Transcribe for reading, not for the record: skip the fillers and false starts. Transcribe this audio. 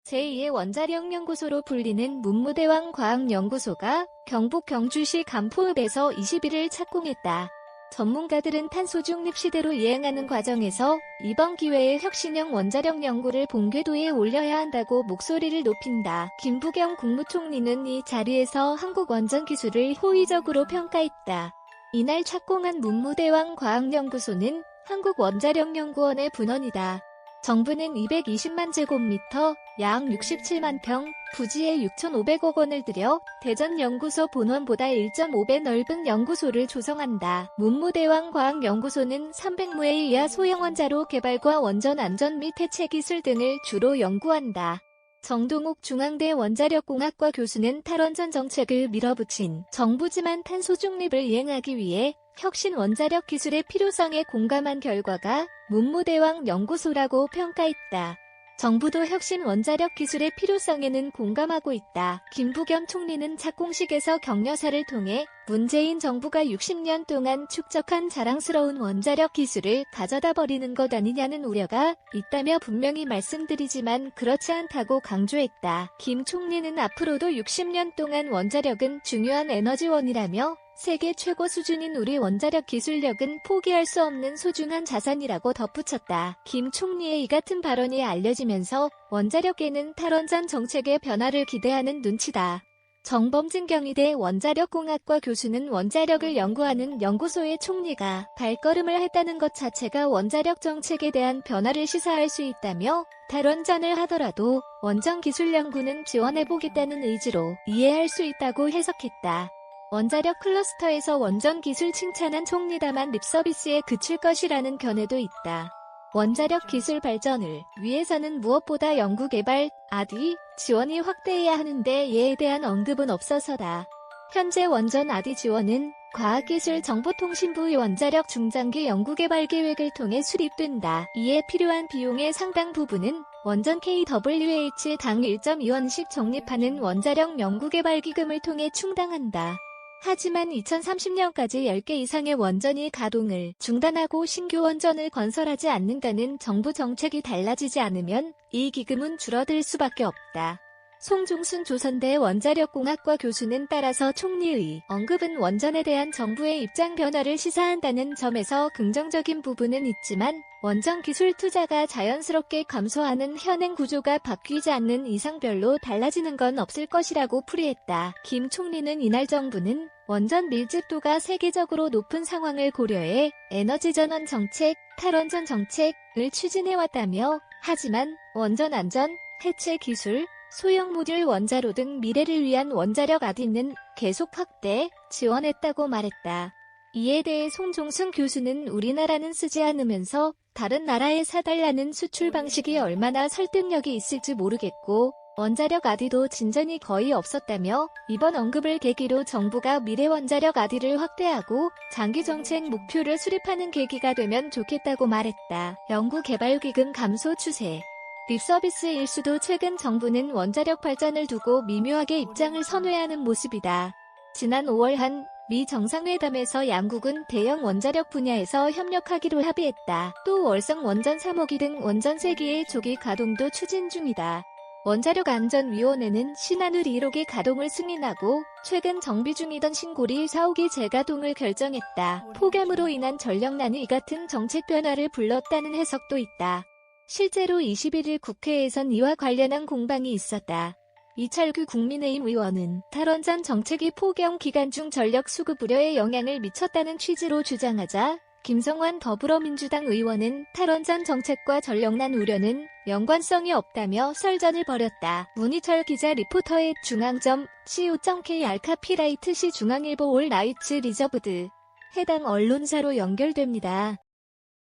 제2의 원자력연구소로 불리는 문무대왕 과학연구소가 경북 경주시 간포읍에서 21일 착공했다. 전문가들은 탄소 중립 시대로 이행하는 과정에서 이번 기회에 혁신형 원자력 연구를 본궤도에 올려야 한다고 목소리를 높인다. 김부겸 국무총리는 이 자리에서 한국 원전 기술을 호의적으로 평가했다. 이날 착공한 문무대왕 과학연구소는 한국원자력연구원의 분원이다. 정부는 220만 제곱미터, 약 67만 평, 부지에 6,500억 원을 들여 대전 연구소 본원보다 1.5배 넓은 연구소를 조성한다. 문무대왕 과학연구소는 300무 이하 소형 원자로 개발과 원전 안전 및 해체 기술 등을 주로 연구한다. 정동욱 중앙대 원자력공학과 교수는 탈원전 정책을 밀어붙인 정부지만 탄소 중립을 이행하기 위해 혁신 원자력 기술의 필요성에 공감한 결과가 문무대왕 연구소라고 평가했다. 정부도 혁신 원자력 기술의 필요성에는 공감하고 있다. 김부겸 총리는 착공식에서 격려사를 통해 문재인 정부가 60년 동안 축적한 자랑스러운 원자력 기술을 가져다 버리는 것 아니냐는 우려가 있다며 분명히 말씀드리지만 그렇지 않다고 강조했다. 김 총리는 앞으로도 60년 동안 원자력은 중요한 에너지원이라며 세계 최고 수준인 우리 원자력 기술력은 포기할 수 없는 소중한 자산이라고 덧붙였다. 김 총리의 이 같은 발언이 알려지면서 원자력계는 탈원전 정책의 변화를 기대하는 눈치다. 정범진 경희대 원자력공학과 교수는 원자력을 연구하는 연구소의 총리가 발걸음을 했다는 것 자체가 원자력 정책에 대한 변화를 시사할 수 있다며 탈원전을 하더라도 원전 기술 연구는 지원해보겠다는 의지로 이해할 수 있다고 해석했다. 원자력 클러스터에서 원전 기술 칭찬한 총리다만 립서비스에 그칠 것이라는 견해도 있다. 원자력 기술 발전을 위해서는 무엇보다 연구개발, R&D 지원이 확대해야 하는데 이에 대한 언급은 없어서다. 현재 원전 R&D 지원은 과학기술정보통신부의 원자력 중장기 연구개발 계획을 통해 수립된다. 이에 필요한 비용의 상당 부분은 원전 KWH 당 1.2원씩 적립하는 원자력 연구개발기금을 통해 충당한다. 하지만 2030년까지 10개 이상의 원전이 가동을 중단하고 신규 원전을 건설하지 않는다는 정부 정책이 달라지지 않으면 이 기금은 줄어들 수밖에 없다. 송종순 조선대 원자력공학과 교수는 따라서 총리의 언급은 원전에 대한 정부의 입장 변화를 시사한다는 점에서 긍정적인 부분은 있지만 원전 기술 투자가 자연스럽게 감소하는 현행 구조가 바뀌지 않는 이상 별로 달라지는 건 없을 것이라고 풀이했다. 김 총리는 이날 정부는 원전 밀집도가 세계적으로 높은 상황을 고려해 에너지 전환 정책, 탈원전 정책을 추진해왔다며 하지만 원전 안전, 해체 기술, 소형 모듈 원자로 등 미래를 위한 원자력 R&D는 계속 확대, 지원했다고 말했다. 이에 대해 송종순 교수는 우리나라는 쓰지 않으면서 다른 나라에 사달라는 수출 방식이 얼마나 설득력이 있을지 모르겠고 원자력 R&D도 진전이 거의 없었다며 이번 언급을 계기로 정부가 미래 원자력 R&D를 확대하고 장기정책 목표를 수립하는 계기가 되면 좋겠다고 말했다. 연구개발기금 감소 추세 립서비스일 수도 최근 정부는 원자력 발전을 두고 미묘하게 입장을 선회하는 모습이다. 지난 5월 한 미 정상회담에서 양국은 대형 원자력 분야에서 협력하기로 합의했다. 또 월성 원전 3호기 등 원전 3기의 조기 가동도 추진 중이다. 원자력안전위원회는 신한울 1호기 가동을 승인하고 최근 정비 중이던 신고리 4호기 재가동을 결정했다. 폭염으로 인한 전력난이 이 같은 정책 변화를 불렀다는 해석도 있다. 실제로 21일 국회에선 이와 관련한 공방이 있었다. 이철규 국민의힘 의원은 탈원전 정책이 폭염 기간 중 전력 수급 우려에 영향을 미쳤다는 취지로 주장하자 김성환 더불어민주당 의원은 탈원전 정책과 전력난 우려는 연관성이 없다며 설전을 벌였다. 문희철 기자 리포터의 중앙점 co.k 알카피라이트 시 중앙일보 올 나이츠 리저브드 해당 언론사로 연결됩니다.